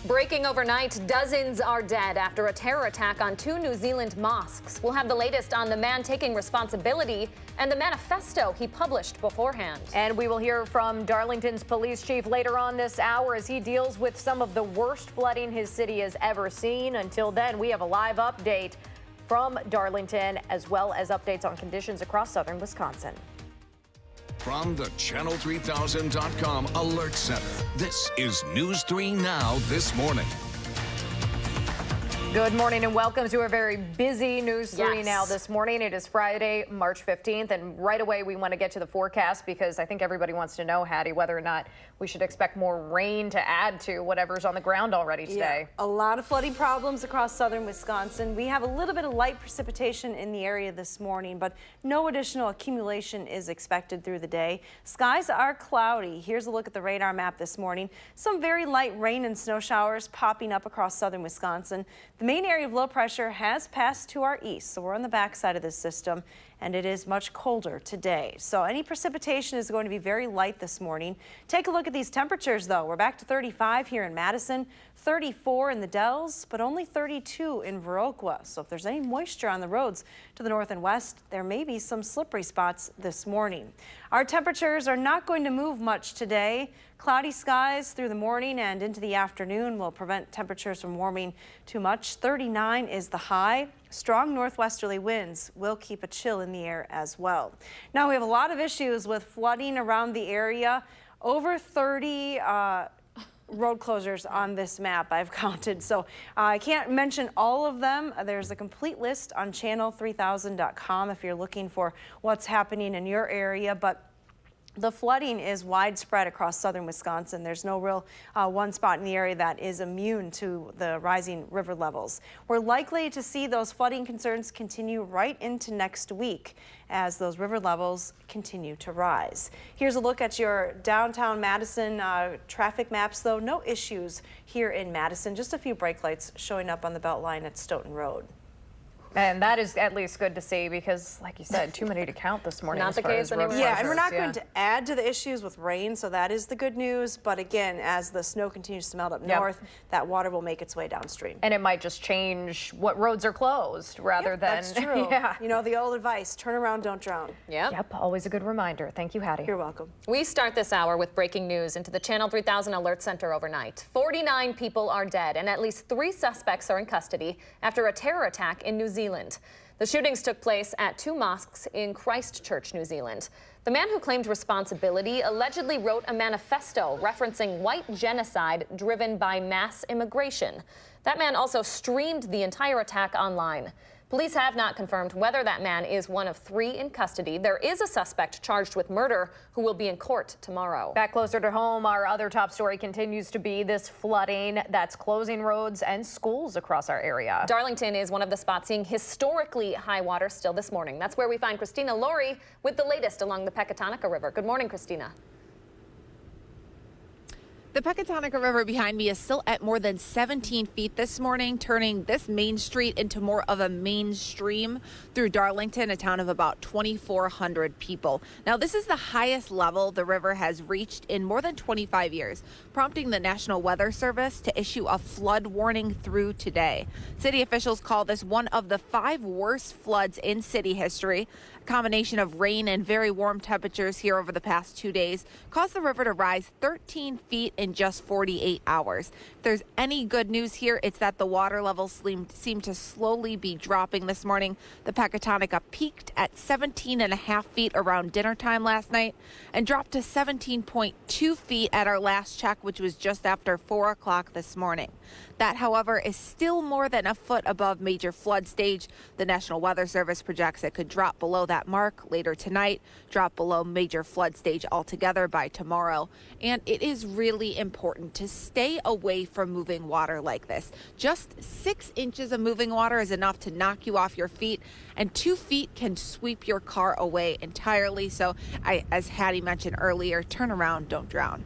Breaking overnight, dozens are dead after a terror attack on 2 New Zealand mosques. We'll have the latest on the man taking responsibility and the manifesto he published beforehand. And we will hear from Darlington's police chief later on this hour as he deals with some of the worst flooding his city has ever seen. Until then, we have a live update from Darlington as well as updates on conditions across southern Wisconsin. From the Channel3000.com Alert Center, this is News 3 Now this morning. Good morning and welcome to a very busy News 3 Now this morning. It is Friday, March 15th, and right away we want to get to the forecast because I think everybody wants to know, Hattie, whether or not we should expect more rain to add to whatever's on the ground already today. Yeah, a lot of flooding problems across southern Wisconsin. We have a little bit of light precipitation in the area this morning, but no additional accumulation is expected through the day. Skies are cloudy. Here's a look at the radar map this morning. Some very light rain and snow showers popping up across southern Wisconsin. The main area of low pressure has passed to our east, so we're on the backside of this system, and it is much colder today. So any precipitation is going to be very light this morning. Take a look at these temperatures, though. We're back to 35 here in Madison, 34 in the Dells, but only 32 in Viroqua. So if there's any moisture on the roads to the north and west, there may be some slippery spots this morning. Our temperatures are not going to move much today. Cloudy skies through the morning and into the afternoon will prevent temperatures from warming too much. 39 is the high. Strong northwesterly winds will keep a chill in the air as well. Now we have a lot of issues with flooding around the area. Over 30 road closures on this map I've counted, so I can't mention all of them. There's a complete list on channel3000.com if you're looking for what's happening in your area, but the flooding is widespread across southern Wisconsin. There's no real one spot in the area that is immune to the rising river levels. We're likely to see those flooding concerns continue right into next week as those river levels continue to rise. Here's a look at your downtown Madison traffic maps, though. No issues here in Madison, just a few brake lights showing up on the belt line at Stoughton Road. And that is at least good to see because, like you said, too many to count this morning. Not the case anymore. Yeah, and we're not going to add to the issues with rain, so that is the good news. But again, as the snow continues to melt up north, that water will make its way downstream. And it might just change what roads are closed rather than... That's true. Yeah. You know, the old advice, turn around, don't drown. Yep, always a good reminder. Thank you, Hattie. You're welcome. We start this hour with breaking news into the Channel 3000 Alert Center overnight. 49 people are dead and at least 3 suspects are in custody after a terror attack in New Zealand. The shootings took place at 2 mosques in Christchurch, New Zealand. The man who claimed responsibility allegedly wrote a manifesto referencing white genocide driven by mass immigration. That man also streamed the entire attack online. Police have not confirmed whether that man is one of 3 in custody. There is a suspect charged with murder who will be in court tomorrow. Back closer to home, our other top story continues to be this flooding that's closing roads and schools across our area. Darlington is one of the spots seeing historically high water still this morning. That's where we find Christina Laurie with the latest along the Pecatonica River. Good morning, Christina. The Pecatonica River behind me is still at more than 17 feet this morning, turning this main street into more of a mainstream through Darlington, a town of about 2,400 people. Now, this is the highest level the river has reached in more than 25 years, prompting the National Weather Service to issue a flood warning through today. City officials call this one of the 5 worst floods in city history. A combination of rain and very warm temperatures here over the past 2 days caused the river to rise 13 feet in just 48 hours. If there's any good news here, it's that the water levels seem to slowly be dropping this morning. The Pecatonica peaked at 17.5 feet around dinner time last night and dropped to 17.2 feet at our last check, which was just after 4 o'clock this morning. That, however, is still more than a foot above major flood stage. The National Weather Service projects it could drop below that mark later tonight, drop below major flood stage altogether by tomorrow. And it is really important to stay away from moving water like this. Just 6 inches of moving water is enough to knock you off your feet, and 2 feet can sweep your car away entirely. So, as Hattie mentioned earlier, turn around, don't drown.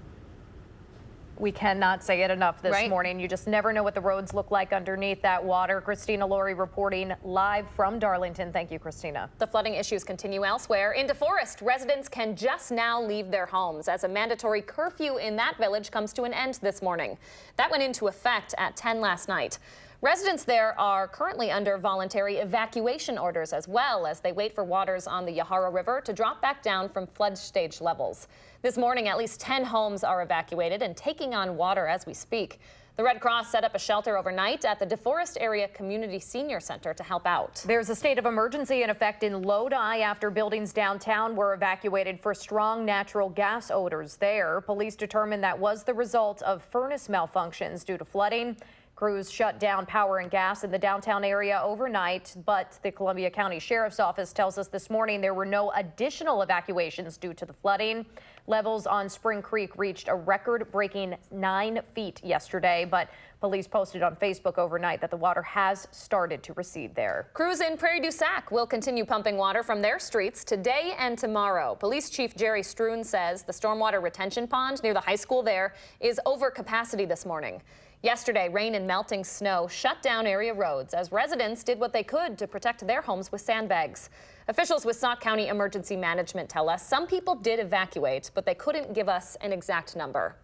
We cannot say it enough this Right. morning. You just never know what the roads look like underneath that water. Christina Laurie reporting live from Darlington. Thank you, Christina. The flooding issues continue elsewhere. In DeForest, residents can just now leave their homes as a mandatory curfew in that village comes to an end this morning. That went into effect at 10 last night. Residents there are currently under voluntary evacuation orders as well as they wait for waters on the Yahara River to drop back down from flood stage levels. This morning, at least 10 homes are evacuated and taking on water as we speak. The Red Cross set up a shelter overnight at the DeForest Area Community Senior Center to help out. There's a state of emergency in effect in Lodi after buildings downtown were evacuated for strong natural gas odors there. Police determined that was the result of furnace malfunctions due to flooding. Crews shut down power and gas in the downtown area overnight, but the Columbia County Sheriff's Office tells us this morning there were no additional evacuations due to the flooding. Levels on Spring Creek reached a record-breaking 9 feet yesterday, but police posted on Facebook overnight that the water has started to recede there. Crews in Prairie du Sac will continue pumping water from their streets today and tomorrow. Police Chief Jerry Stroon says the stormwater retention pond near the high school there is over capacity this morning. Yesterday, rain and melting snow shut down area roads as residents did what they could to protect their homes with sandbags. Officials with Sauk County Emergency Management tell us some people did evacuate, but they couldn't give us an exact number.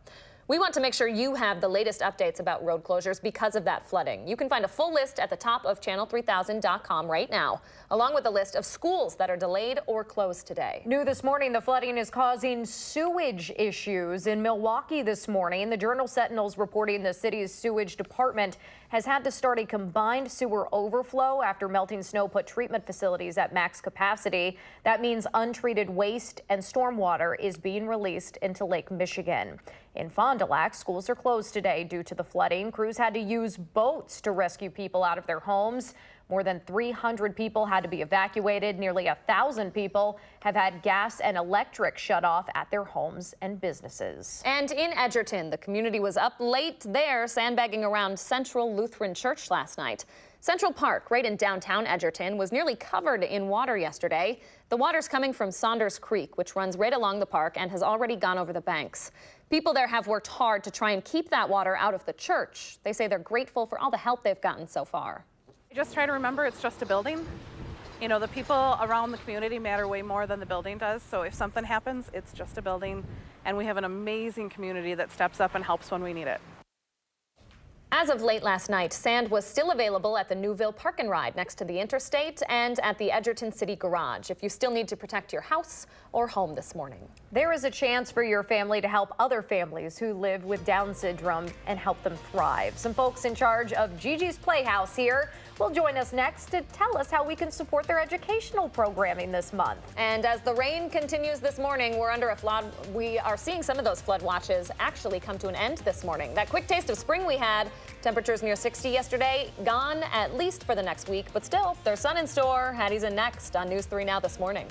We want to make sure you have the latest updates about road closures because of that flooding. You can find a full list at the top of channel3000.com right now, along with a list of schools that are delayed or closed today. New this morning, the flooding is causing sewage issues in Milwaukee this morning. The Journal Sentinel's reporting the city's sewage department has had to start a combined sewer overflow after melting snow put treatment facilities at max capacity. That means untreated waste and stormwater is being released into Lake Michigan. In Fond du Lac, schools are closed today due to the flooding. Crews had to use boats to rescue people out of their homes. More than 300 people had to be evacuated. Nearly 1,000 people have had gas and electric shut off at their homes and businesses. And in Edgerton, the community was up late there sandbagging around Central Lutheran Church last night. Central Park, right in downtown Edgerton, was nearly covered in water yesterday. The water's coming from Saunders Creek, which runs right along the park and has already gone over the banks. People there have worked hard to try and keep that water out of the church. They say they're grateful for all the help they've gotten so far. I just try to remember it's just a building. You know, the people around the community matter way more than the building does. So if something happens, it's just a building. And we have an amazing community that steps up and helps when we need it. As of late last night, sand was still available at the Newville Park and Ride next to the interstate and at the Edgerton City Garage if you still need to protect your house or home this morning. There is a chance for your family to help other families who live with Down syndrome and help them thrive. Some folks in charge of Gigi's Playhouse here will join us next to tell us how we can support their educational programming this month. And as the rain continues this morning, we're under a flood. We are seeing some of those flood watches actually come to an end this morning. That quick taste of spring we had, temperatures near 60 yesterday, gone at least for the next week, but still, there's sun in store. Hattie's in next on News 3 Now this morning.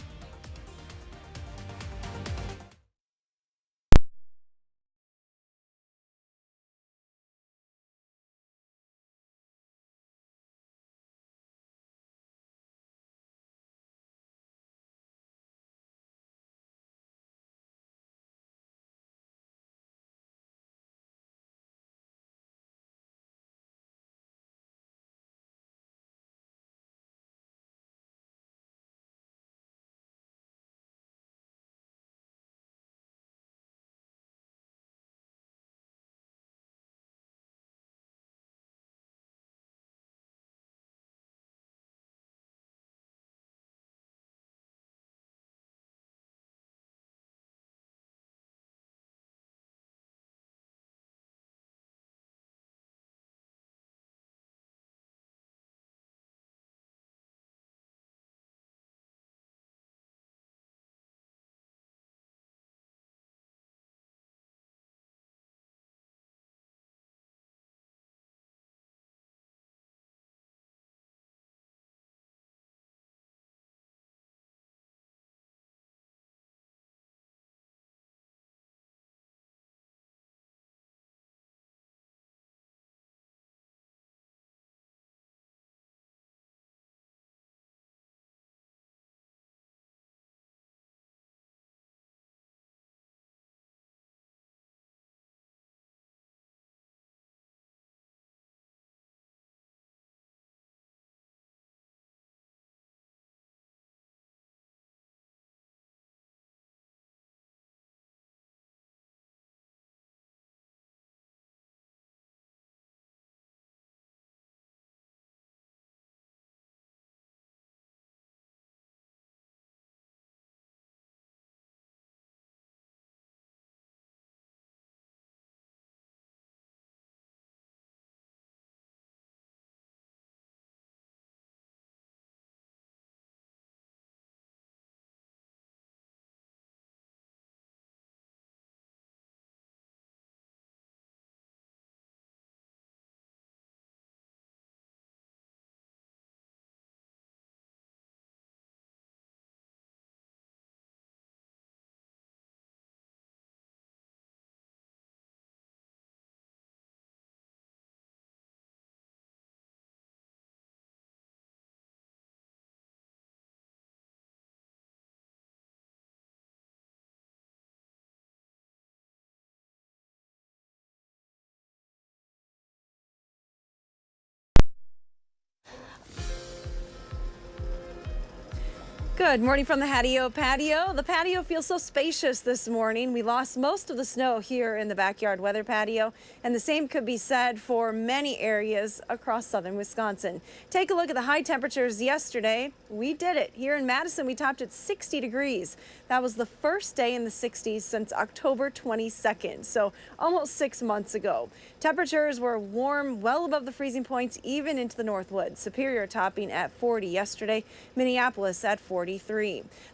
Good morning from the Hattie-O patio. The patio feels so spacious this morning. We lost most of the snow here in the backyard weather patio, and the same could be said for many areas across southern Wisconsin. Take a look at the high temperatures yesterday. We did it. Here in Madison, we topped at 60 degrees. That was the first day in the 60s since October 22nd, so almost 6 months ago. Temperatures were warm, well above the freezing points, even into the Northwoods. Superior topping at 40 yesterday, Minneapolis at 43.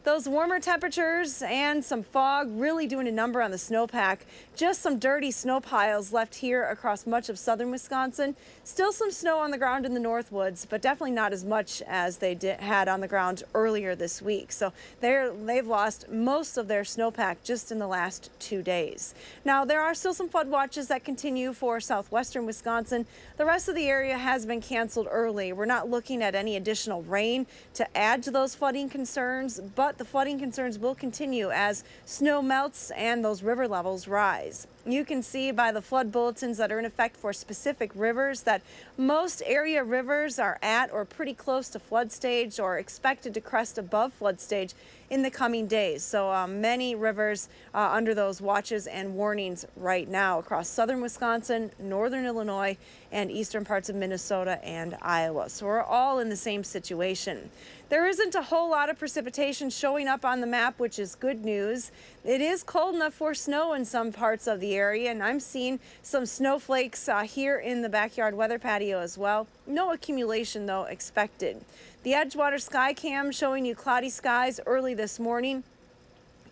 Those warmer temperatures and some fog really doing a number on the snowpack. Just some dirty snow piles left here across much of southern Wisconsin. Still some snow on the ground in the Northwoods, but definitely not as much as they had on the ground earlier this week. So they've lost most of their snowpack just in the last 2 days. Now, there are still some flood watches that continue for southwestern Wisconsin. The rest of the area has been canceled early. We're not looking at any additional rain to add to those flooding concerns, but the flooding concerns will continue as snow melts and those river levels rise. You can see by the flood bulletins that are in effect for specific rivers that most area rivers are at or pretty close to flood stage or expected to crest above flood stage in the coming days. So many rivers under those watches and warnings right now across southern Wisconsin, northern Illinois, and eastern parts of Minnesota and Iowa. So we're all in the same situation. There isn't a whole lot of precipitation showing up on the map, which is good news. It is cold enough for snow in some parts of the area, and I'm seeing some snowflakes here in the backyard weather patio as well. No accumulation, though, expected. The Edgewater Sky Cam showing you cloudy skies early this morning.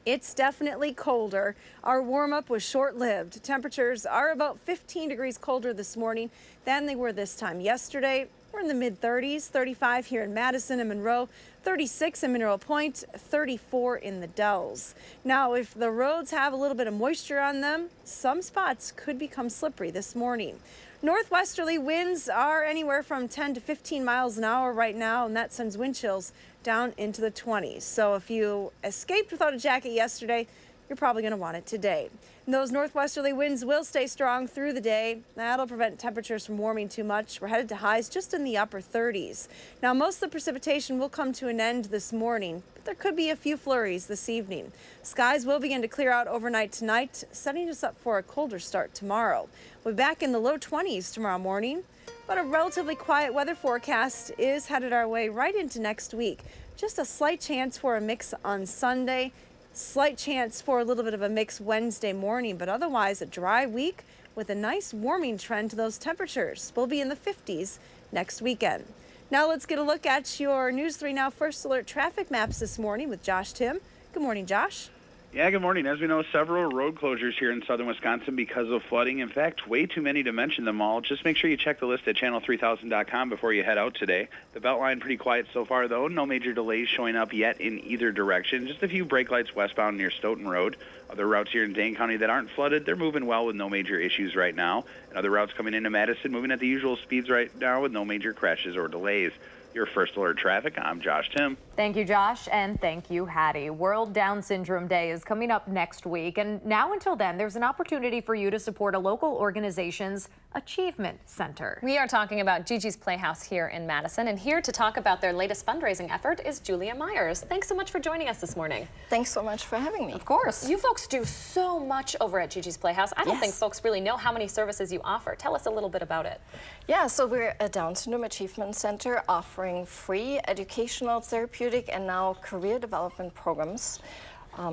It's definitely colder. Our warm-up was short-lived. Temperatures are about 15 degrees colder this morning than they were this time yesterday. We're in the mid-30s, 35 here in Madison and Monroe, 36 in Mineral Point, 34 in the Dells. Now, if the roads have a little bit of moisture on them, some spots could become slippery this morning. Northwesterly winds are anywhere from 10 to 15 miles an hour right now, and that sends wind chills down into the 20s. So if you escaped without a jacket yesterday, you're probably going to want it today. And those northwesterly winds will stay strong through the day. That'll prevent temperatures from warming too much. We're headed to highs just in the upper 30s. Now, most of the precipitation will come to an end this morning, but there could be a few flurries this evening. Skies will begin to clear out overnight tonight, setting us up for a colder start tomorrow. We'll be back in the low 20s tomorrow morning, but a relatively quiet weather forecast is headed our way right into next week. Just a slight chance for a mix on Sunday. Slight chance for a little bit of a mix Wednesday morning, but otherwise a dry week with a nice warming trend to those temperatures. We'll be in the 50s next weekend. Now let's get a look at your News 3 Now First Alert traffic maps this morning with Josh Tim. Good morning, Josh. Yeah, good morning. As we know, several road closures here in southern Wisconsin because of flooding. In fact, way too many to mention them all. Just make sure you check the list at channel3000.com before you head out today. The Beltline pretty quiet so far, though. No major delays showing up yet in either direction. Just a few brake lights westbound near Stoughton Road. Other routes here in Dane County that aren't flooded, they're moving well with no major issues right now. And other routes coming into Madison moving at the usual speeds right now with no major crashes or delays. Your First Alert Traffic, I'm Josh Tim. Thank you, Josh, and thank you, Hattie. World Down Syndrome Day is coming up next week, and now until then, there's an opportunity for you to support a local organization's Achievement Center. We are talking about Gigi's Playhouse here in Madison, and here to talk about their latest fundraising effort is Julia Myers. Thanks so much for joining us this morning. Thanks so much for having me. Of course. You folks do so much over at Gigi's Playhouse. I don't think folks really know how many services you offer. Tell us a little bit about it. Yeah, so we're a Down Syndrome Achievement Center offering free educational, therapeutic, and now career development programs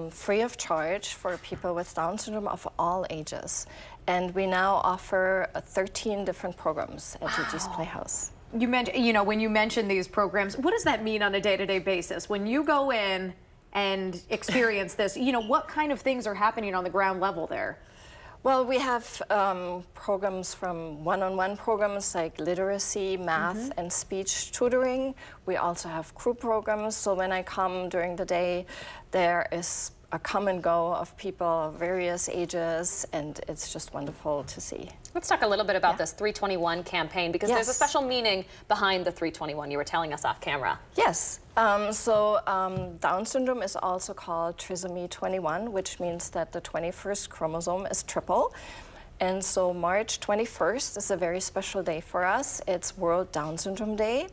free of charge for people with Down syndrome of all ages. And we now offer 13 different programs at Gigi's Playhouse. You mentioned, when you mention these programs, what does that mean on a day-to-day basis? When you go in and experience this, what kind of things are happening on the ground level there? Well, we have programs from one-on-one programs like literacy, math, and speech tutoring. We also have group programs, so when I come during the day, there is a come and go of people of various ages, and it's just wonderful to see. Let's talk a little bit about this 321 campaign, because there's a special meaning behind the 321. You were telling us off camera. Yes. Down syndrome is also called trisomy 21, which means that the 21st chromosome is triple. And so March 21st is a very special day for us. It's World Down Syndrome Day.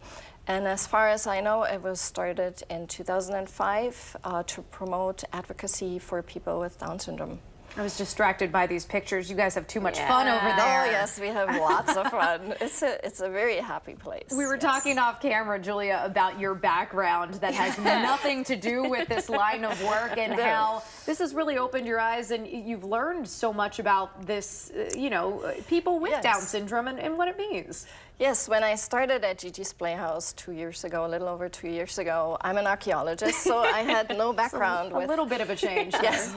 And as far as I know, it was started in 2005 to promote advocacy for people with Down syndrome. I was distracted by these pictures. You guys have too much fun over there. Oh yes, we have lots of fun. It's a very happy place. We were talking off camera, Julia, about your background that has nothing to do with this line of work, and how this has really opened your eyes, and you've learned so much about this, you know, people with Down syndrome and what it means. Yes, when I started at Gigi's Playhouse 2 years ago, a little over 2 years ago, I'm an archaeologist, so I had no background with a little bit of a change. Yes,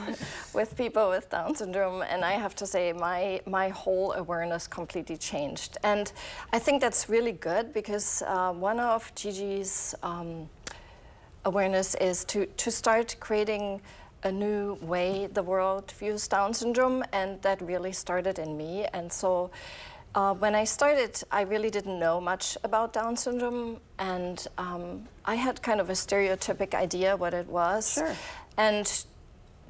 with people with Down syndrome, and I have to say my whole awareness completely changed. And I think that's really good because one of Gigi's awareness is to start creating a new way the world views Down syndrome, and that really started in me. And so when I started, I really didn't know much about Down syndrome, and I had kind of a stereotypic idea what it was, and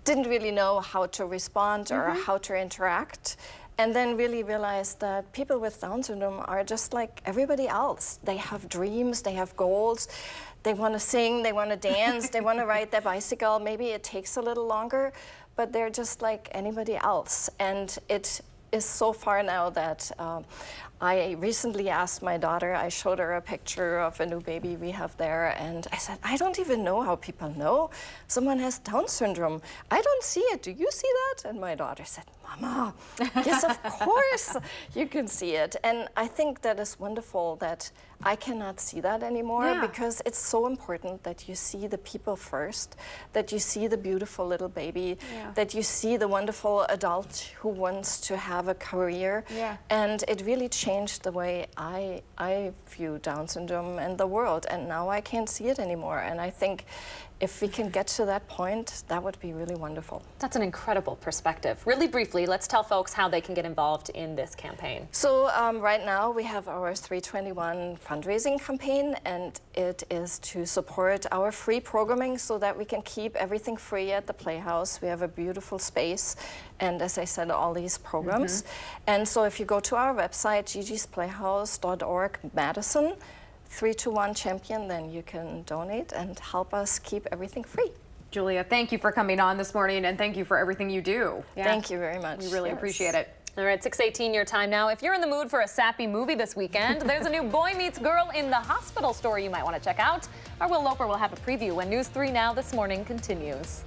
didn't really know how to respond or how to interact. And then really realized that people with Down syndrome are just like everybody else. They have dreams, they have goals, they want to sing, they want to dance, they want to ride their bicycle. Maybe it takes a little longer, but they're just like anybody else. And it is so far now that I recently asked my daughter, I showed her a picture of a new baby we have there, and I said, I don't even know how people know someone has Down syndrome. I don't see it. Do you see that? And my daughter said, Mama, yes, of course you can see it. And I think that is wonderful that I cannot see that anymore because it's so important that you see the people first, that you see the beautiful little baby, that you see the wonderful adult who wants to have a career. And it really changed the way I view Down syndrome and the world. And now I can't see it anymore. And I think if we can get to that point, that would be really wonderful. That's an incredible perspective. Really briefly, let's tell folks how they can get involved in this campaign. So right now we have our 321 fundraising campaign, and it is to support our free programming so that we can keep everything free at the Playhouse. We have a beautiful space, and as I said, all these programs. And so if you go to our website, gigisplayhouse.org, Madison, 321 champion, then you can donate and help us keep everything free. Julia, thank you for coming on this morning, and thank you for everything you do. Thank you very much. We really appreciate it. All right, 6:18 your time now. If you're in the mood for a sappy movie this weekend, there's a new Boy Meets Girl in the Hospital story you might want to check out. Our Will Loper will have a preview when News 3 Now this morning continues.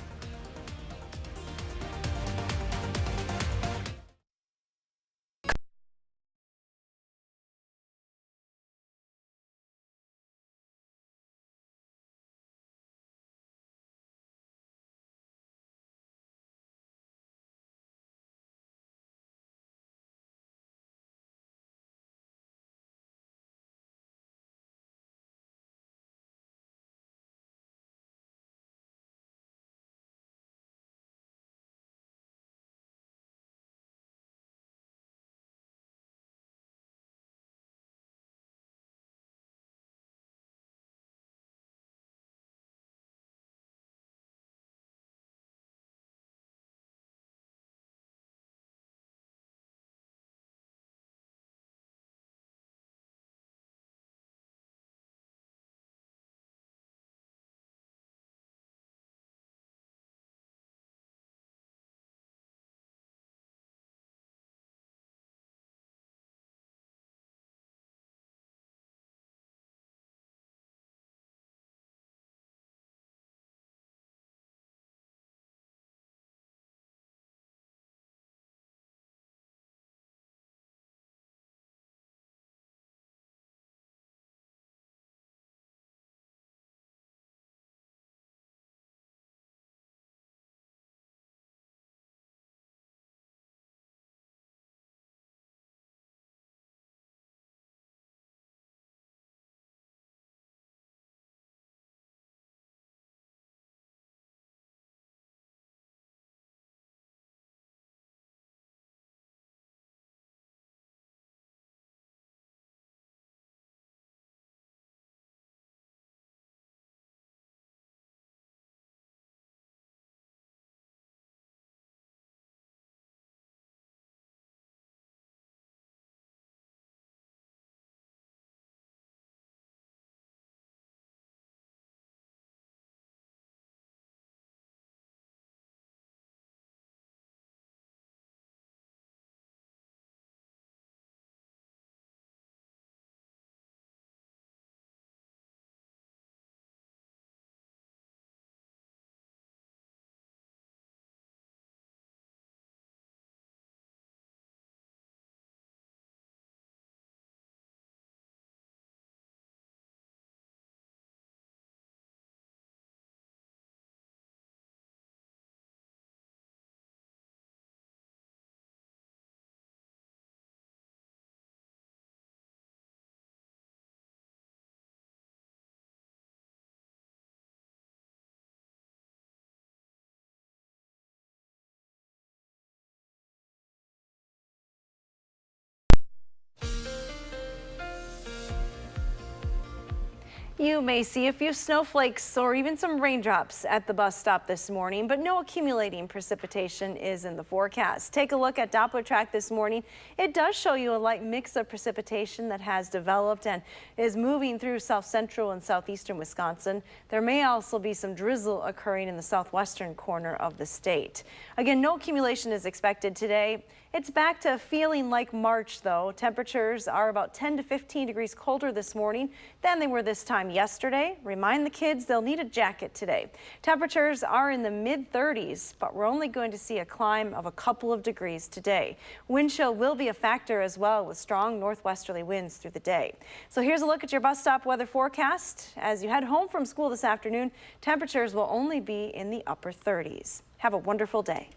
You may see a few snowflakes or even some raindrops at the bus stop this morning, but no accumulating precipitation is in the forecast. Take a look at Doppler track this morning. It does show you a light mix of precipitation that has developed and is moving through south central and southeastern Wisconsin. There may also be some drizzle occurring in the southwestern corner of the state. Again, no accumulation is expected today. It's back to feeling like March, though. Temperatures are about 10 to 15 degrees colder this morning than they were this time yesterday. Remind the kids they'll need a jacket today. Temperatures are in the mid-30s, but we're only going to see a climb of a couple of degrees today. Wind chill will be a factor as well, with strong northwesterly winds through the day. So here's a look at your bus stop weather forecast. As you head home from school this afternoon, temperatures will only be in the upper 30s. Have a wonderful day.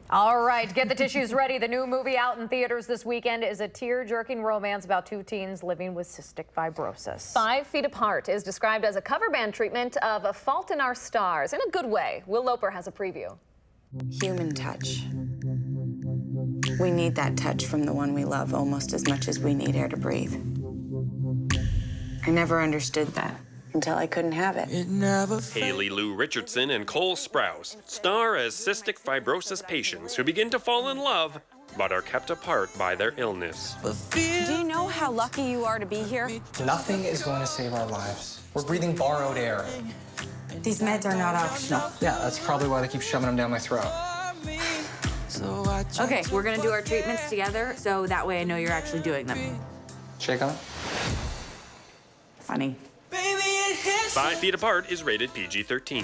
All right, get the tissues ready. The new movie out in theaters this weekend is a tear-jerking romance about two teens living with cystic fibrosis. 5 Feet Apart is described as a cover band treatment of A Fault in Our Stars in a good way. Will Loper has a preview. Human touch. We need that touch from the one we love almost as much as we need air to breathe. I never understood that until I couldn't have it. Haley Lou Richardson and Cole Sprouse star as cystic fibrosis patients who begin to fall in love but are kept apart by their illness. Do you know how lucky you are to be here? Nothing is going to save our lives. We're breathing borrowed air. These meds are not optional. Yeah, that's probably why they keep shoving them down my throat. Okay, we're gonna do our treatments together, so that way I know you're actually doing them. Shake on it. Funny. 5 Feet Apart is rated PG-13.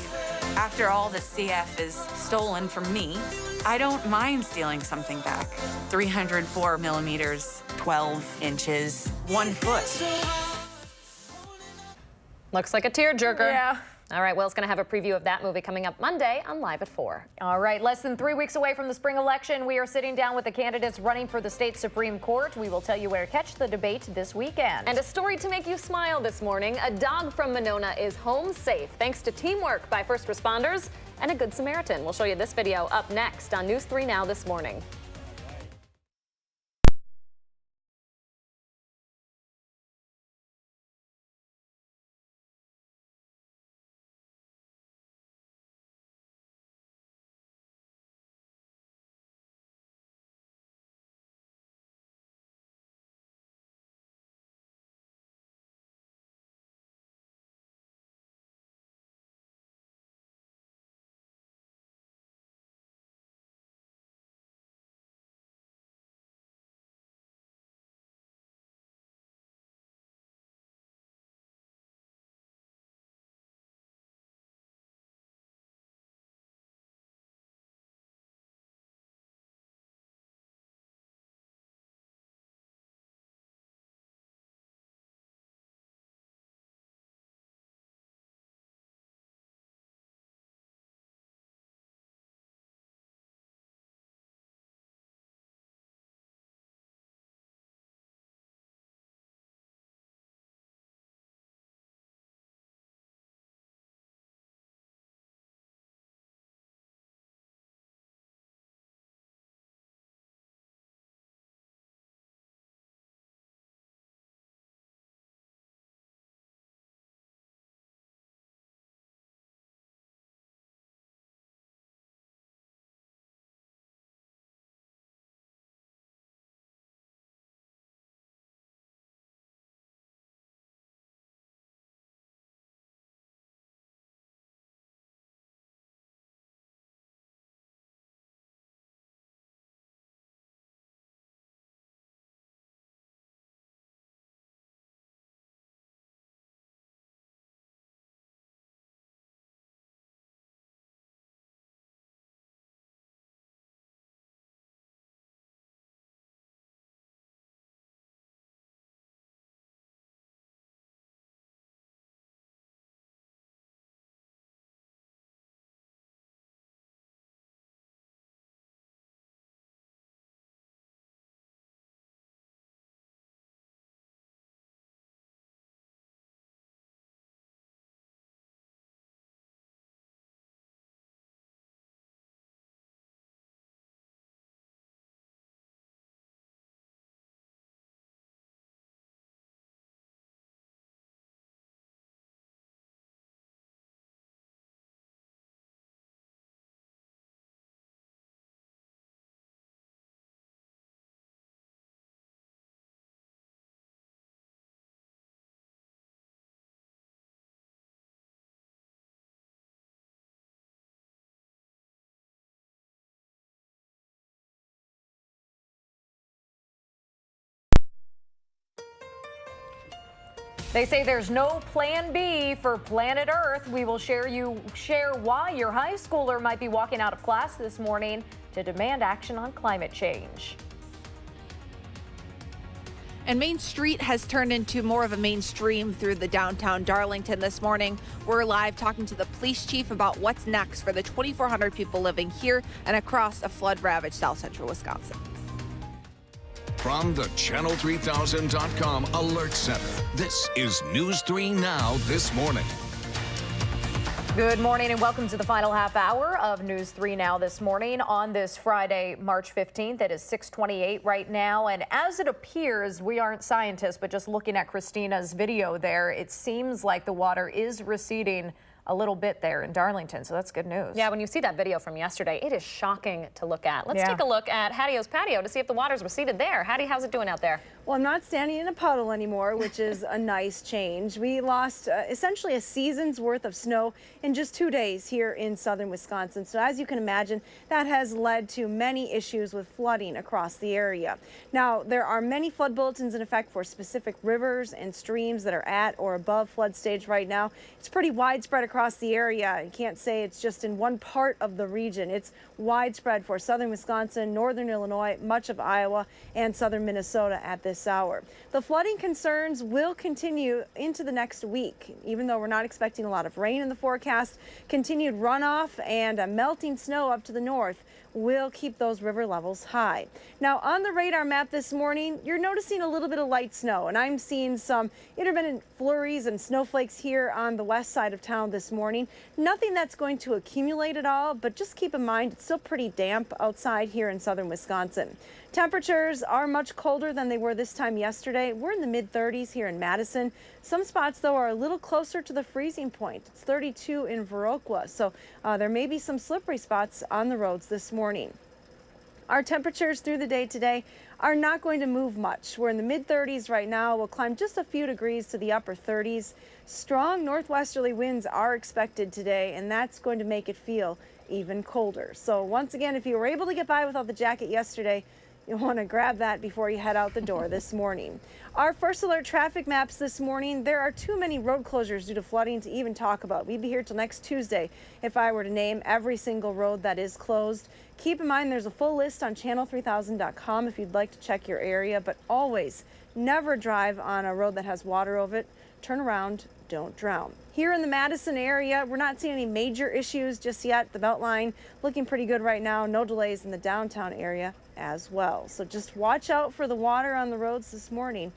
After all the CF is stolen from me, I don't mind stealing something back. 304 millimeters, 12 inches, 1 foot. Looks like a tearjerker. Yeah. All right, Will's going to have a preview of that movie coming up Monday on Live at 4. All right, less than 3 weeks away from the spring election, we are sitting down with the candidates running for the state Supreme Court. We will tell you where to catch the debate this weekend. And a story to make you smile this morning. A dog from Monona is home safe thanks to teamwork by first responders and a Good Samaritan. We'll show you this video up next on News 3 Now this morning. They say there's no plan B for planet Earth. We will share why your high schooler might be walking out of class this morning to demand action on climate change. And Main Street has turned into more of a mainstream through the downtown Darlington this morning. We're live talking to the police chief about what's next for the 2,400 people living here and across a flood-ravaged south central Wisconsin. From the Channel3000.com Alert Center, this is News 3 Now this morning. Good morning and welcome to the final half hour of News 3 Now this morning on this Friday, March 15th. It is 6:28 right now. And as it appears, we aren't scientists, but just looking at Christina's video there, it seems like the water is receding a little bit there in Darlington. So that's good news. Yeah, when you see that video from yesterday, it is shocking to look at. Let's take a look at Hattie's patio to see if the water's receded there. Hattie, how's it doing out there? Well, I'm not standing in a puddle anymore, which is a nice change. We lost essentially a season's worth of snow in just 2 days here in southern Wisconsin. So as you can imagine, that has led to many issues with flooding across the area. Now, there are many flood bulletins in effect for specific rivers and streams that are at or above flood stage right now. It's pretty widespread across the area. You can't say it's just in one part of the region. It's widespread for southern Wisconsin, northern Illinois, much of Iowa, and southern Minnesota at this hour. The flooding concerns will continue into the next week, even though we're not expecting a lot of rain in the forecast. Continued runoff and melting snow up to the north will keep those river levels high. Now, on the radar map this morning, you're noticing a little bit of light snow, and I'm seeing some intermittent flurries and snowflakes here on the west side of town this morning. Nothing that's going to accumulate at all, but just keep in mind it's still pretty damp outside here in southern Wisconsin. Temperatures are much colder than they were this time yesterday. We're in the mid-30s here in Madison. Some spots, though, are a little closer to the freezing point. It's 32 in Viroqua, so there may be some slippery spots on the roads this morning. Our temperatures through the day today are not going to move much. We're in the mid-30s right now. We'll climb just a few degrees to the upper 30s. Strong northwesterly winds are expected today, and that's going to make it feel even colder. So once again, if you were able to get by without the jacket yesterday, you'll want to grab that before you head out the door this morning. Our first alert traffic maps this morning, there are too many road closures due to flooding to even talk about. We'd be here till next Tuesday if I were to name every single road that is closed. Keep in mind there's a full list on channel3000.com if you'd like to check your area, but always never drive on a road that has water over it. Turn around, don't drown. Here in the Madison area, we're not seeing any major issues just yet. The Beltline looking pretty good right now. No delays in the downtown area as well. So just watch out for the water on the roads this morning.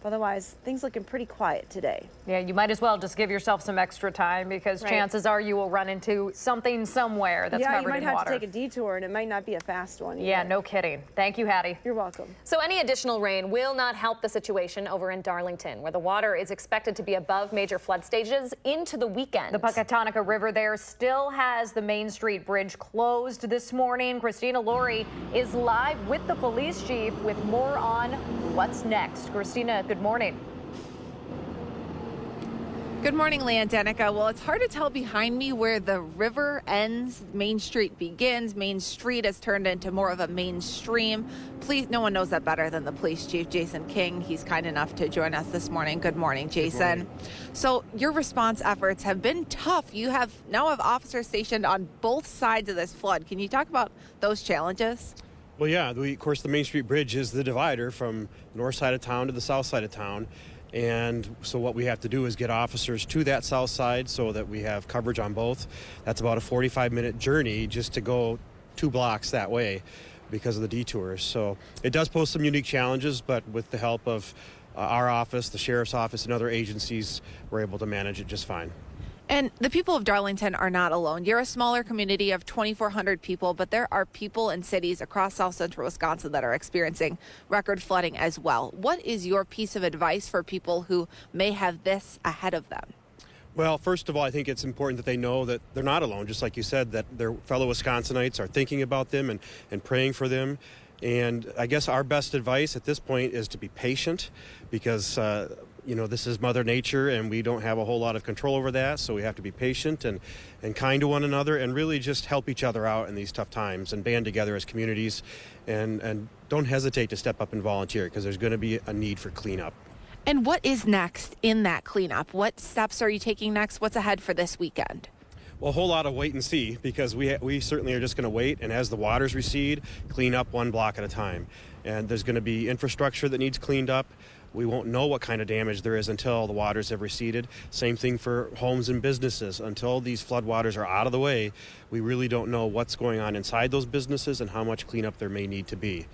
Otherwise, things looking pretty quiet today. Yeah, you might as well just give yourself some extra time because chances are you will run into something somewhere that's covered in water. Yeah, you might have to take a detour and it might not be a fast one either. Yeah, no kidding. Thank you, Hattie. You're welcome. So any additional rain will not help the situation over in Darlington, where the water is expected to be above major flood stages into the weekend. The Puckatawnaka River there still has the Main Street Bridge closed this morning. Christina Laurie is live with the police chief with more on what's next. Christina, good morning. Good morning, Leah and Danica. Well, it's hard to tell behind me where the river ends, Main Street begins. Main Street has turned into more of a mainstream. Please, no one knows that better than the police chief, Jason King. He's kind enough to join us this morning. Good morning, Jason. Good morning. So your response efforts have been tough. You now have officers stationed on both sides of this flood. Can you talk about those challenges? Well, yeah, of course, the Main Street Bridge is the divider from the north side of town to the south side of town. And so what we have to do is get officers to that south side so that we have coverage on both. That's about a 45-minute journey just to go 2 blocks that way because of the detours. So it does pose some unique challenges, but with the help of our office, the sheriff's office, and other agencies, we're able to manage it just fine. And the people of Darlington are not alone. You're a smaller community of 2,400 people, but there are people in cities across south central Wisconsin that are experiencing record flooding as well. What is your piece of advice for people who may have this ahead of them? Well, first of all, I think it's important that they know that they're not alone, just like you said, that their fellow Wisconsinites are thinking about them and praying for them. And I guess our best advice at this point is to be patient because this is Mother Nature and we don't have a whole lot of control over that. So we have to be patient and kind to one another and really just help each other out in these tough times and band together as communities and don't hesitate to step up and volunteer because there's going to be a need for cleanup. And what is next in that cleanup? What steps are you taking next? What's ahead for this weekend? Well, a whole lot of wait and see, because we certainly are just going to wait, and as the waters recede, clean up one block at a time. And there's going to be infrastructure that needs cleaned up. We won't know what kind of damage there is until the waters have receded. Same thing for homes and businesses. Until these floodwaters are out of the way, we really don't know what's going on inside those businesses and how much cleanup there may need to be.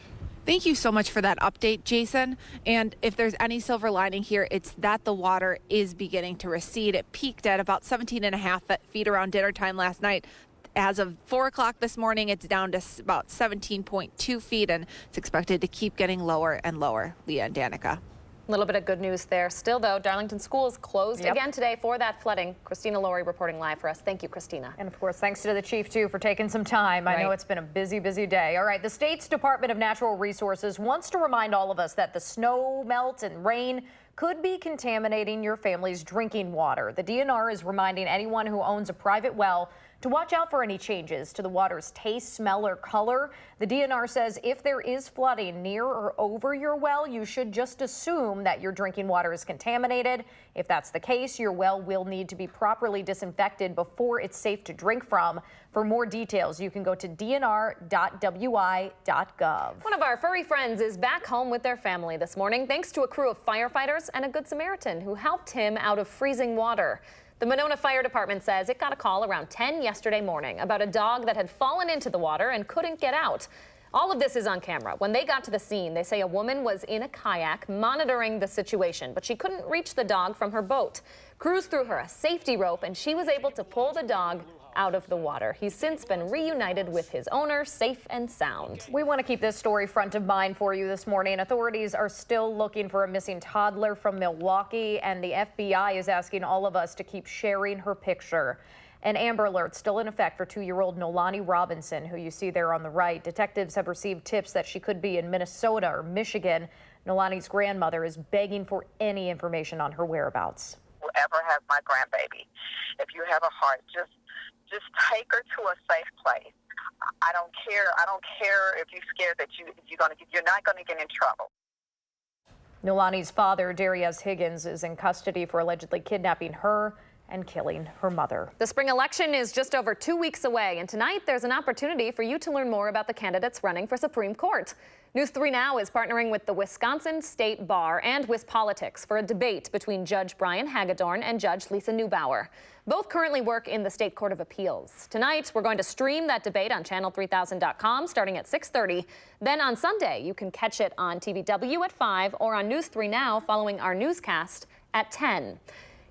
Thank you so much for that update, Jason. And if there's any silver lining here, it's that the water is beginning to recede. It peaked at about 17.5 feet around dinner time last night. As of 4 o'clock this morning, it's down to about 17.2 feet, and it's expected to keep getting lower and lower. Leah and Danica. A little bit of good news there. Still, though, Darlington schools closed again today for that flooding. Christina Laurie reporting live for us. Thank you, Christina. And of course, thanks to the chief, too, for taking some time. I know it's been a busy, busy day. All right, the state's Department of Natural Resources wants to remind all of us that the snow melt and rain could be contaminating your family's drinking water. The DNR is reminding anyone who owns a private well to watch out for any changes to the water's taste, smell, or color. The DNR says if there is flooding near or over your well, you should just assume that your drinking water is contaminated. If that's the case, your well will need to be properly disinfected before it's safe to drink from. For more details, you can go to dnr.wi.gov. One of our furry friends is back home with their family this morning, thanks to a crew of firefighters and a Good Samaritan who helped him out of freezing water. The Monona Fire Department says it got a call around 10 yesterday morning about a dog that had fallen into the water and couldn't get out. All of this is on camera. When they got to the scene, they say a woman was in a kayak monitoring the situation, but she couldn't reach the dog from her boat. Crews threw her a safety rope, and she was able to pull the dog out of the water. He's since been reunited with his owner, safe and sound. We want to keep this story front of mind for you this morning. Authorities are still looking for a missing toddler from Milwaukee, and the FBI is asking all of us to keep sharing her picture. An Amber Alert still in effect for 2-year-old Nolani Robinson, who you see there on the right. Detectives have received tips that she could be in Minnesota or Michigan. Nolani's grandmother is begging for any information on her whereabouts. Whoever has my grandbaby, if you have a heart, just take her to a safe place. I don't care if you're scared that you're not going to get in trouble. Nolani's father, Darius Higgins, is in custody for allegedly kidnapping her and killing her mother. The spring election is just over 2 weeks away, and tonight there's an opportunity for you to learn more about the candidates running for Supreme Court. News 3 Now is partnering with the Wisconsin State Bar and WisPolitics for a debate between Judge Brian Hagedorn and Judge Lisa Neubauer. Both currently work in the State Court of Appeals. Tonight, we're going to stream that debate on channel3000.com starting at 6:30. Then on Sunday, you can catch it on TVW at 5 or on News 3 Now following our newscast at 10.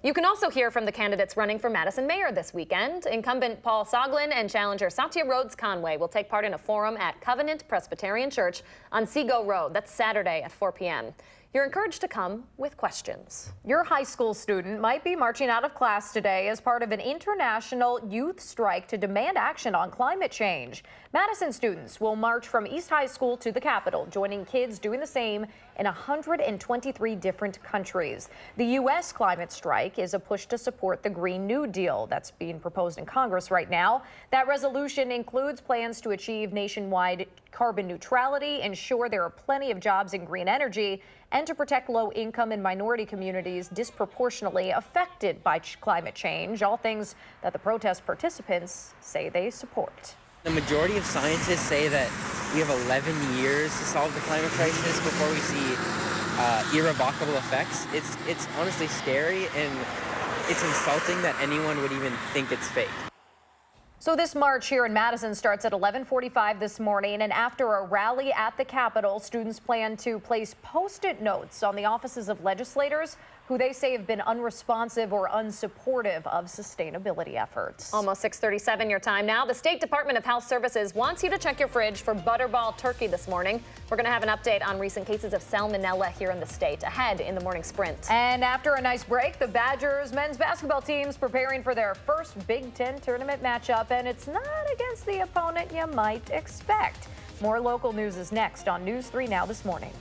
You can also hear from the candidates running for Madison mayor this weekend. Incumbent Paul Soglin and challenger Satya Rhodes Conway will take part in a forum at Covenant Presbyterian Church on Seago Road. That's Saturday at 4 p.m. You're encouraged to come with questions. Your high school student might be marching out of class today as part of an international youth strike to demand action on climate change. Madison students will march from East High School to the Capitol, joining kids doing the same in 123 different countries. The U.S. climate strike is a push to support the Green New Deal that's being proposed in Congress right now. That resolution includes plans to achieve nationwide carbon neutrality, ensure there are plenty of jobs in green energy, and to protect low-income and minority communities disproportionately affected by climate change, all things that the protest participants say they support. The majority of scientists say that we have 11 years to solve the climate crisis before we see irrevocable effects. It's honestly scary, and it's insulting that anyone would even think it's fake. So this march here in Madison starts at 11:45 this morning, and after a rally at the Capitol, students plan to place Post-it notes on the offices of legislators who they say have been unresponsive or unsupportive of sustainability efforts. Almost 6:37 your time now. The State Department of Health Services wants you to check your fridge for butterball turkey this morning. We're going to have an update on recent cases of salmonella here in the state ahead in the morning sprint. And after a nice break, the Badgers men's basketball team's preparing for their first Big Ten tournament matchup, and it's not against the opponent you might expect. More local news is next on News 3 Now this morning.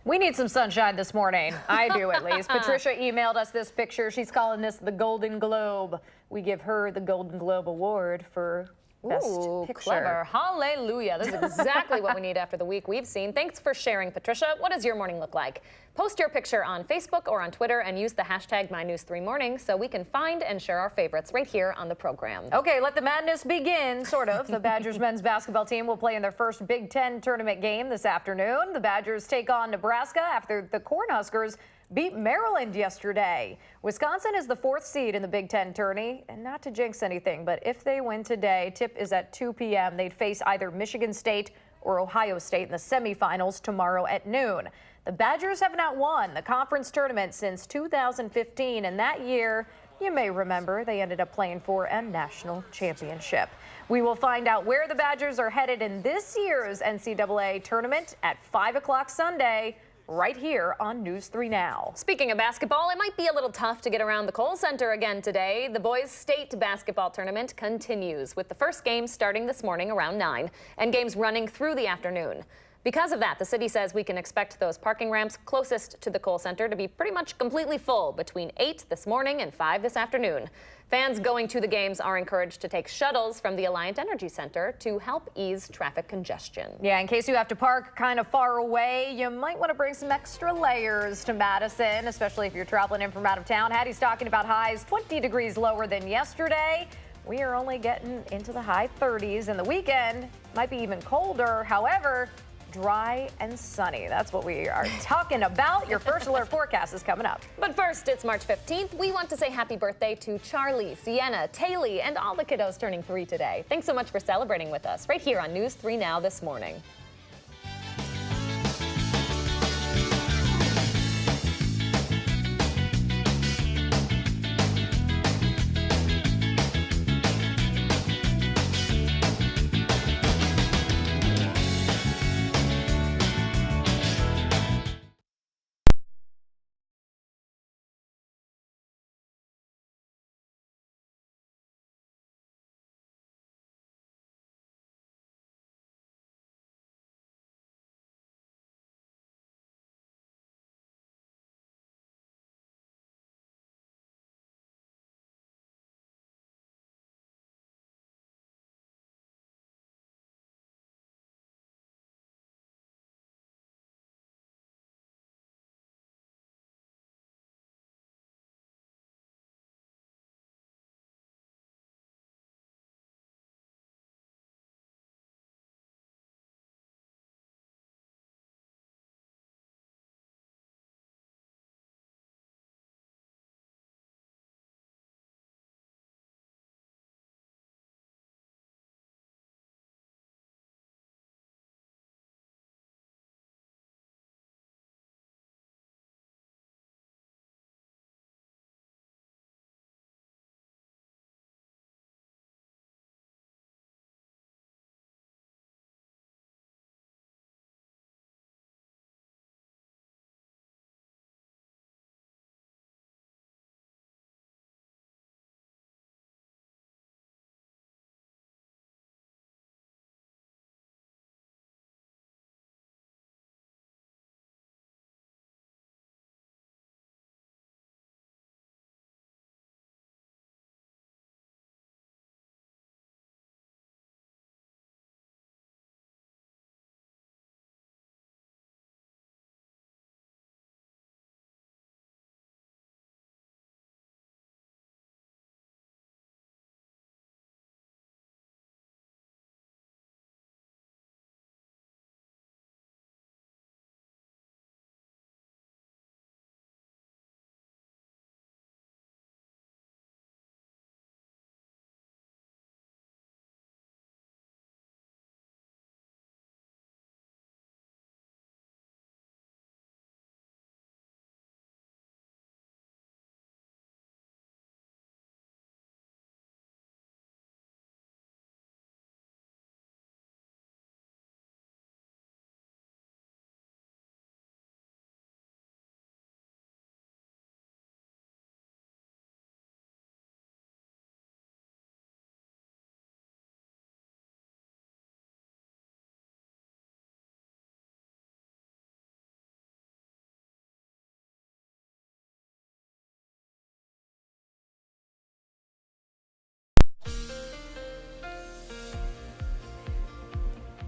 We need some sunshine this morning. I do, at least. Patricia emailed us this picture. She's calling this the Golden Globe. We give her the Golden Globe Award for best picture. Clever. Hallelujah. This is exactly what we need after the week we've seen. Thanks for sharing, Patricia. What does your morning look like? Post your picture on Facebook or on Twitter and use the hashtag MyNews3Morning so we can find and share our favorites right here on the program. Okay, let the madness begin, sort of. The Badgers men's basketball team will play in their first Big Ten tournament game this afternoon. The Badgers take on Nebraska after the Cornhuskers beat Maryland yesterday. Wisconsin is the 4th seed in the Big Ten tourney, and not to jinx anything, but if they win today, tip is at 2 p.m. They'd face either Michigan State or Ohio State in the semifinals tomorrow at noon. The Badgers have not won the conference tournament since 2015, and that year, you may remember, they ended up playing for a national championship. We will find out where the Badgers are headed in this year's NCAA tournament at 5 o'clock Sunday, right here on News 3 Now. Speaking of basketball, it might be a little tough to get around the Kohl Center again today. The boys' state basketball tournament continues with the first game starting this morning around 9 and games running through the afternoon. Because of that, the city says we can expect those parking ramps closest to the Kohl Center to be pretty much completely full between 8 this morning and 5 this afternoon. Fans going to the games are encouraged to take shuttles from the Alliant Energy Center to help ease traffic congestion. Yeah, in case you have to park kind of far away, you might want to bring some extra layers to Madison, especially if you're traveling in from out of town. Hattie's talking about highs 20 degrees lower than yesterday. We are only getting into the high 30s, and the weekend might be even colder. However, dry and sunny. That's what we are talking about. Your first alert forecast is coming up. But first, it's March 15th. We want to say happy birthday to Charlie, Sienna, Taylor, and all the kiddos turning 3 today. Thanks so much for celebrating with us right here on News 3 Now this morning.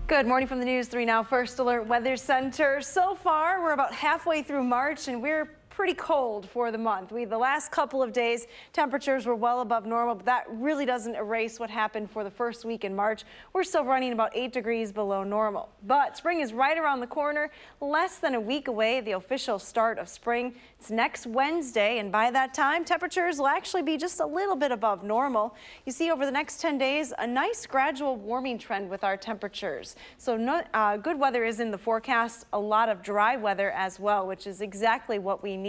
Good morning from the News 3 Now First Alert Weather Center. So far, we're about halfway through March and we're pretty cold for the month. The last couple of days, temperatures were well above normal, but that really doesn't erase what happened for the first week in March. We're still running about 8 degrees below normal. But spring is right around the corner, less than a week away, the official start of spring. It's next Wednesday, and by that time, temperatures will actually be just a little bit above normal. You see, over the next 10 days, a nice gradual warming trend with our temperatures. So good weather is in the forecast, a lot of dry weather as well, which is exactly what we need.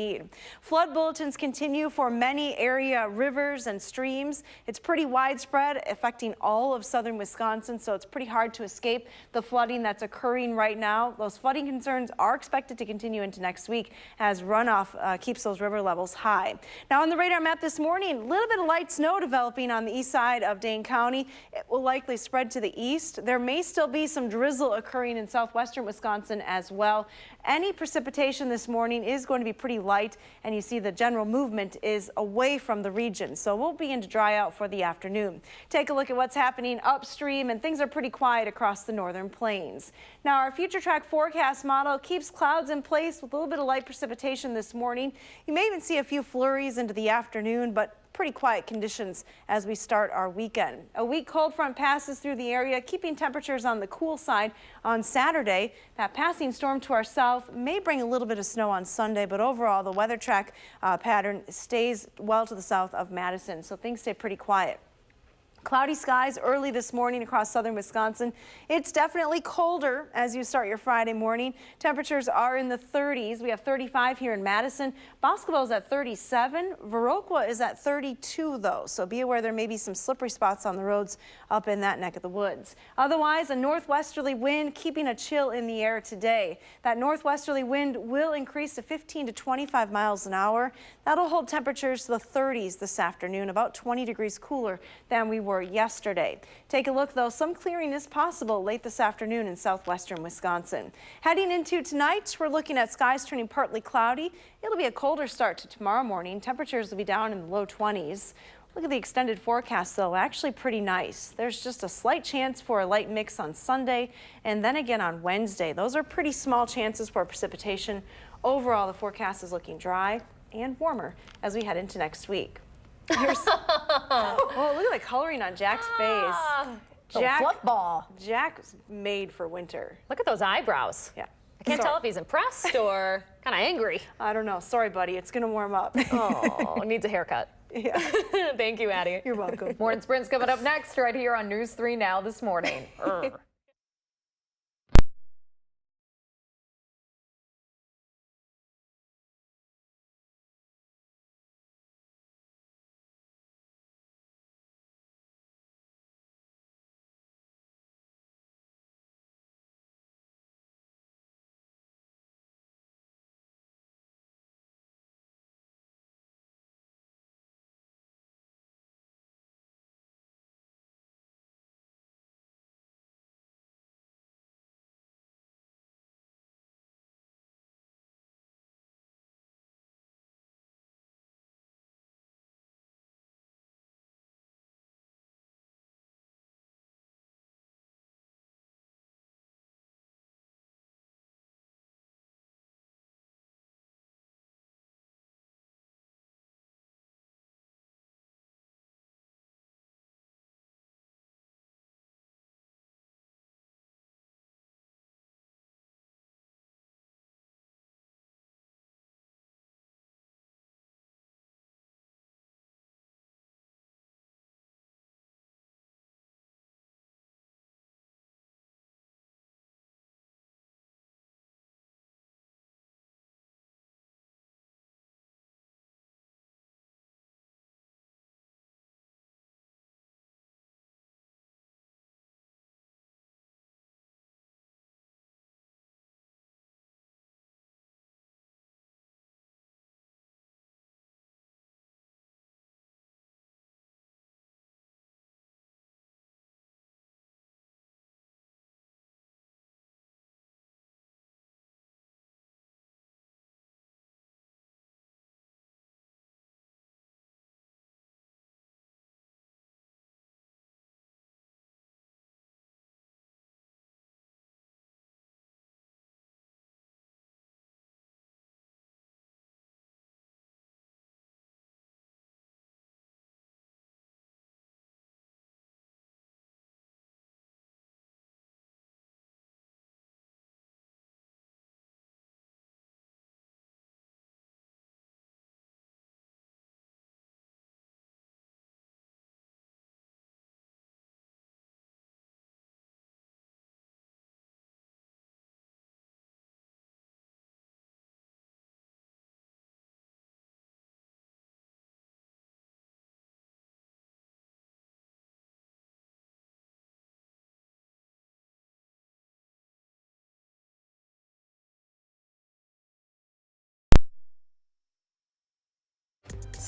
Flood bulletins continue for many area rivers and streams. It's pretty widespread, affecting all of southern Wisconsin, so it's pretty hard to escape the flooding that's occurring right now. Those flooding concerns are expected to continue into next week as runoff keeps those river levels high. Now on the radar map this morning, a little bit of light snow developing on the east side of Dane County. It will likely spread to the east. There may still be some drizzle occurring in southwestern Wisconsin as well. Any precipitation this morning is going to be pretty light, and you see the general movement is away from the region, so we'll begin to dry out for the afternoon. Take a look at what's happening upstream, and things are pretty quiet across the northern plains. Now our future track forecast model keeps clouds in place with a little bit of light precipitation this morning. You may even see a few flurries into the afternoon, but pretty quiet conditions as we start our weekend. A weak cold front passes through the area, keeping temperatures on the cool side on Saturday. That passing storm to our south may bring a little bit of snow on Sunday, but overall the weather track pattern stays well to the south of Madison, so things stay pretty quiet. Cloudy skies early this morning across southern Wisconsin. It's definitely colder as you start your Friday morning. Temperatures are in the 30s. We have 35 here in Madison. Boscobel is at 37. Viroqua is at 32 though, so be aware there may be some slippery spots on the roads up in that neck of the woods. Otherwise, a northwesterly wind keeping a chill in the air today. That northwesterly wind will increase to 15 to 25 miles an hour. That'll hold temperatures to the 30s this afternoon, about 20 degrees cooler than we were yesterday. Take a look though, some clearing is possible late this afternoon in southwestern Wisconsin. Heading into tonight, we're looking at skies turning partly cloudy. It'll be a colder start to tomorrow morning. Temperatures will be down in the low 20s. Look at the extended forecast though, actually pretty nice. There's just a slight chance for a light mix on Sunday and then again on Wednesday. Those are pretty small chances for precipitation. Overall, the forecast is looking dry and warmer as we head into next week. Here's, oh, look at the coloring on Jack's face. Jack, fluff ball. Jack's made for winter. Look at those eyebrows. Yeah. I can't tell if he's impressed or kind of angry. I don't know. Sorry, buddy. It's going to warm up. Oh, needs a haircut. Yeah. Thank you, Addie. You're welcome. Morning Sprint's coming up next right here on News 3 Now this morning.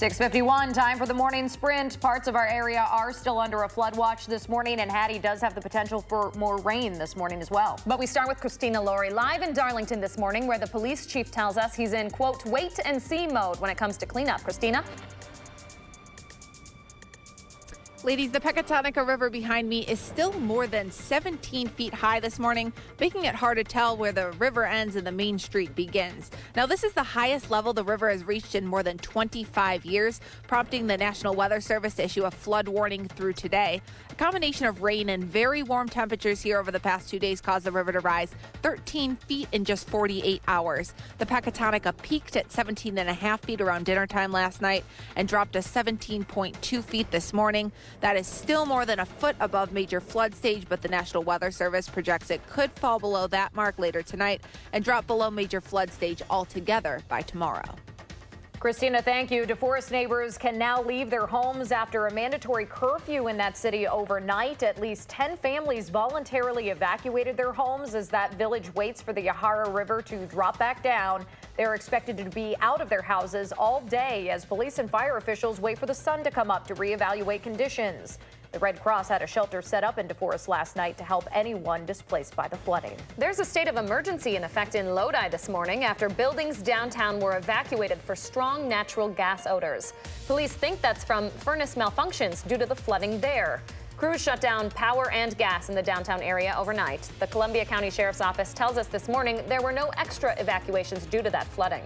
6:51, time for the morning sprint. Parts of our area are still under a flood watch this morning, and Hattie does have the potential for more rain this morning as well. But we start with Christina Laurie live in Darlington this morning, where the police chief tells us he's in, quote, wait and see mode when it comes to cleanup. Christina? Ladies, the Pecatonica River behind me is still more than 17 feet high this morning, making it hard to tell where the river ends and the main street begins. Now, this is the highest level the river has reached in more than 25 years, prompting the National Weather Service to issue a flood warning through today. A combination of rain and very warm temperatures here over the past 2 days caused the river to rise 13 feet in just 48 hours. The Pecatonica peaked at 17.5 feet around dinner time last night and dropped to 17.2 feet this morning. That is still more than a foot above major flood stage, but the National Weather Service projects it could fall below that mark later tonight and drop below major flood stage altogether by tomorrow. Christina, thank you. DeForest neighbors can now leave their homes after a mandatory curfew in that city overnight. At least 10 families voluntarily evacuated their homes as that village waits for the Yahara River to drop back down. They're expected to be out of their houses all day as police and fire officials wait for the sun to come up to reevaluate conditions. The Red Cross had a shelter set up in DeForest last night to help anyone displaced by the flooding. There's a state of emergency in effect in Lodi this morning after buildings downtown were evacuated for strong natural gas odors. Police think that's from furnace malfunctions due to the flooding there. Crews shut down power and gas in the downtown area overnight. The Columbia County Sheriff's Office tells us this morning there were no extra evacuations due to that flooding.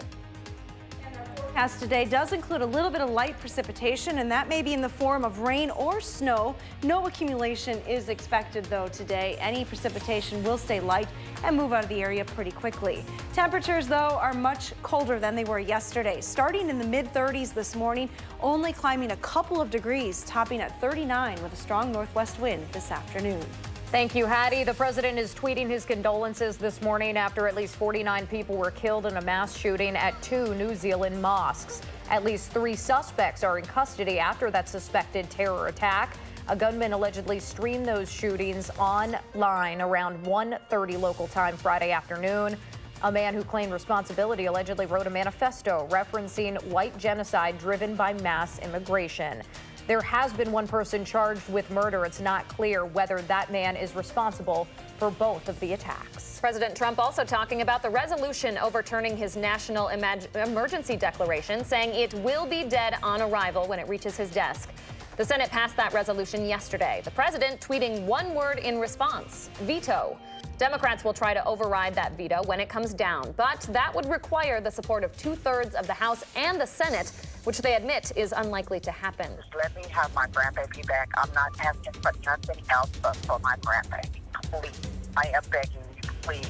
Forecast today does include a little bit of light precipitation, and that may be in the form of rain or snow. No accumulation is expected, though, today. Any precipitation will stay light and move out of the area pretty quickly. Temperatures, though, are much colder than they were yesterday. Starting in the mid-30s this morning, only climbing a couple of degrees, topping at 39 with a strong northwest wind this afternoon. Thank you, Hattie. The president is tweeting his condolences this morning after at least 49 people were killed in a mass shooting at 2 New Zealand mosques. At least 3 suspects are in custody after that suspected terror attack. A gunman allegedly streamed those shootings online around 1:30 local time Friday afternoon. A man who claimed responsibility allegedly wrote a manifesto referencing white genocide driven by mass immigration. There has been one person charged with murder. It's not clear whether that man is responsible for both of the attacks. President Trump also talking about the resolution overturning his national emergency declaration, saying it will be dead on arrival when it reaches his desk. The Senate passed that resolution yesterday. The president tweeting one word in response: veto. Democrats will try to override that veto when it comes down, but that would require the support of 2/3 of the House and the Senate, which they admit is unlikely to happen. Let me have my grandbaby back. I'm not asking for nothing else but for my grandbaby. Please. I am begging you, please.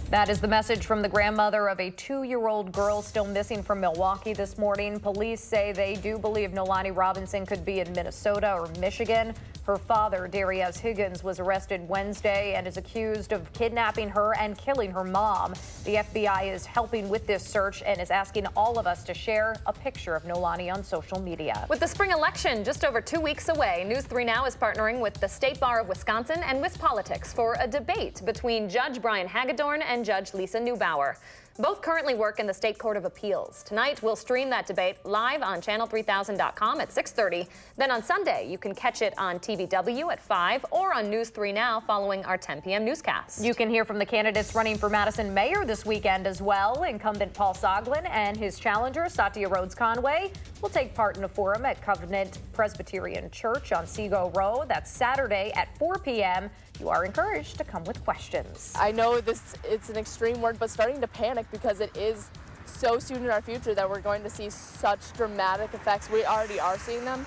That is the message from the grandmother of a 2-year-old girl still missing from Milwaukee this morning. Police say they do believe Nolani Robinson could be in Minnesota or Michigan. Her father, Darius Higgins, was arrested Wednesday and is accused of kidnapping her and killing her mom. The FBI is helping with this search and is asking all of us to share a picture of Nolani on social media. With the spring election just over 2 weeks away, News 3 Now is partnering with the State Bar of Wisconsin and WisPolitics for a debate between Judge Brian Hagedorn and Judge Lisa Neubauer. Both currently work in the State Court of Appeals. Tonight, we'll stream that debate live on channel3000.com at 6:30. Then on Sunday, you can catch it on TVW at 5 or on News 3 Now following our 10 p.m. newscast. You can hear from the candidates running for Madison mayor this weekend as well. Incumbent Paul Soglin and his challenger, Satya Rhodes Conway, will take part in a forum at Covenant Presbyterian Church on Seago Road. That's Saturday at 4 p.m. You are encouraged to come with questions. I know it's an extreme word, but starting to panic because it is so soon in our future that we're going to see such dramatic effects. We already are seeing them.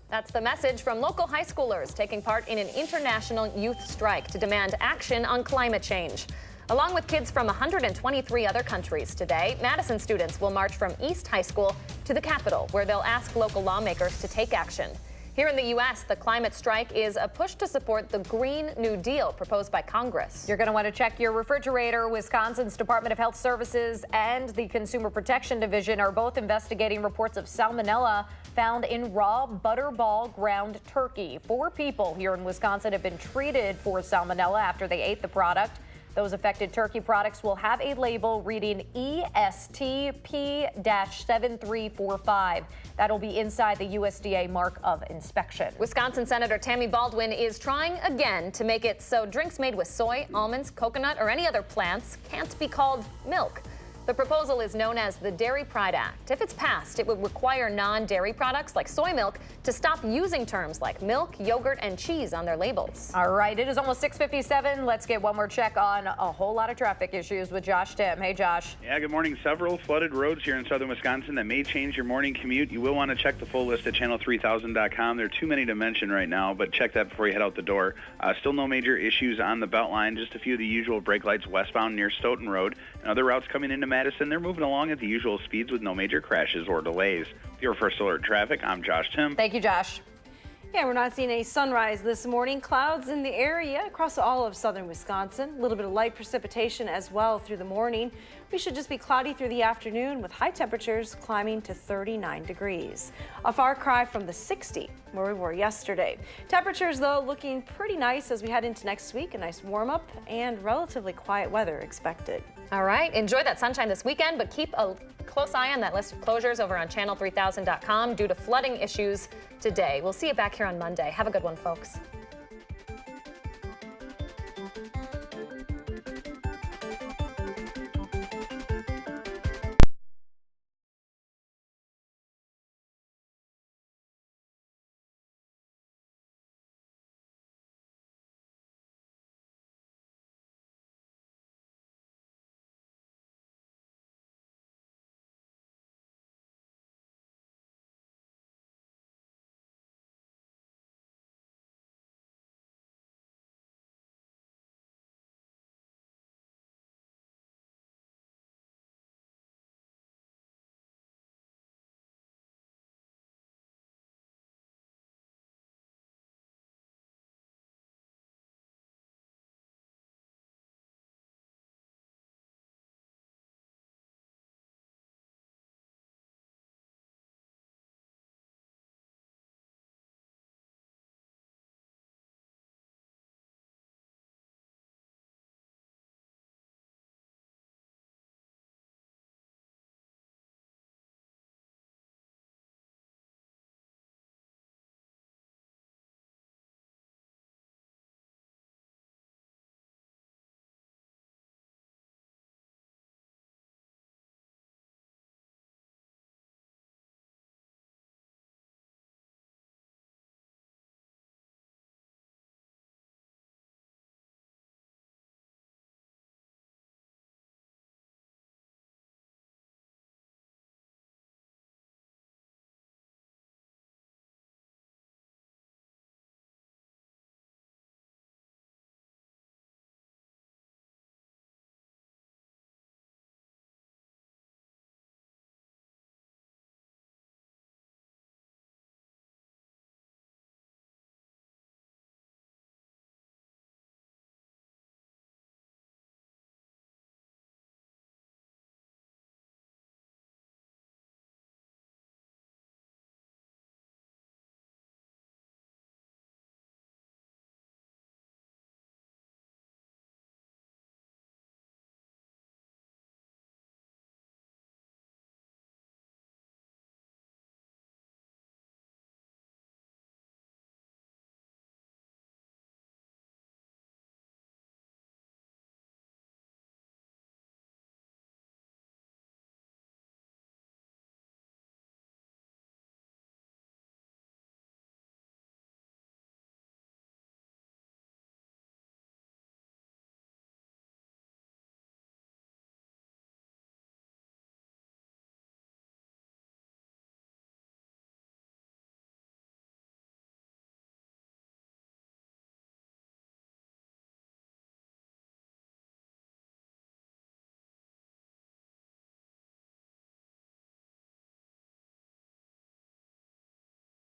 That's the message from local high schoolers taking part in an international youth strike to demand action on climate change. Along with kids from 123 other countries today, Madison students will march from East High School to the Capitol, where they'll ask local lawmakers to take action. Here in the U.S., the climate strike is a push to support the Green New Deal proposed by Congress. You're going to want to check your refrigerator. Wisconsin's Department of Health Services and the Consumer Protection Division are both investigating reports of salmonella found in raw butterball ground turkey. 4 people here in Wisconsin have been treated for salmonella after they ate the product. Those affected turkey products will have a label reading ESTP-7345. That'll be inside the USDA mark of inspection. Wisconsin Senator Tammy Baldwin is trying again to make it so drinks made with soy, almonds, coconut, or any other plants can't be called milk. The proposal is known as the Dairy Pride Act. If it's passed, it would require non-dairy products like soy milk to stop using terms like milk, yogurt, and cheese on their labels. All right, it is almost 6:57. Let's get one more check on a whole lot of traffic issues with Josh Tim. Hey, Josh. Yeah, good morning. Several flooded roads here in southern Wisconsin that may change your morning commute. You will want to check the full list at channel3000.com. There are too many to mention right now, but check that before you head out the door. Still no major issues on the Beltline, just a few of the usual brake lights westbound near Stoughton Road. And other routes coming into Madison, they're moving along at the usual speeds with no major crashes or delays. For your First Alert Traffic, I'm Josh Tim. Thank you, Josh. Yeah, we're not seeing a sunrise this morning. Clouds in the area across all of southern Wisconsin. A little bit of light precipitation as well through the morning. We should just be cloudy through the afternoon with high temperatures climbing to 39 degrees. A far cry from the 60 where we were yesterday. Temperatures, though, looking pretty nice as we head into next week. A nice warm up and relatively quiet weather expected. All right, enjoy that sunshine this weekend, but keep a close eye on that list of closures over on channel3000.com due to flooding issues today. We'll see you back here on Monday. Have a good one, folks.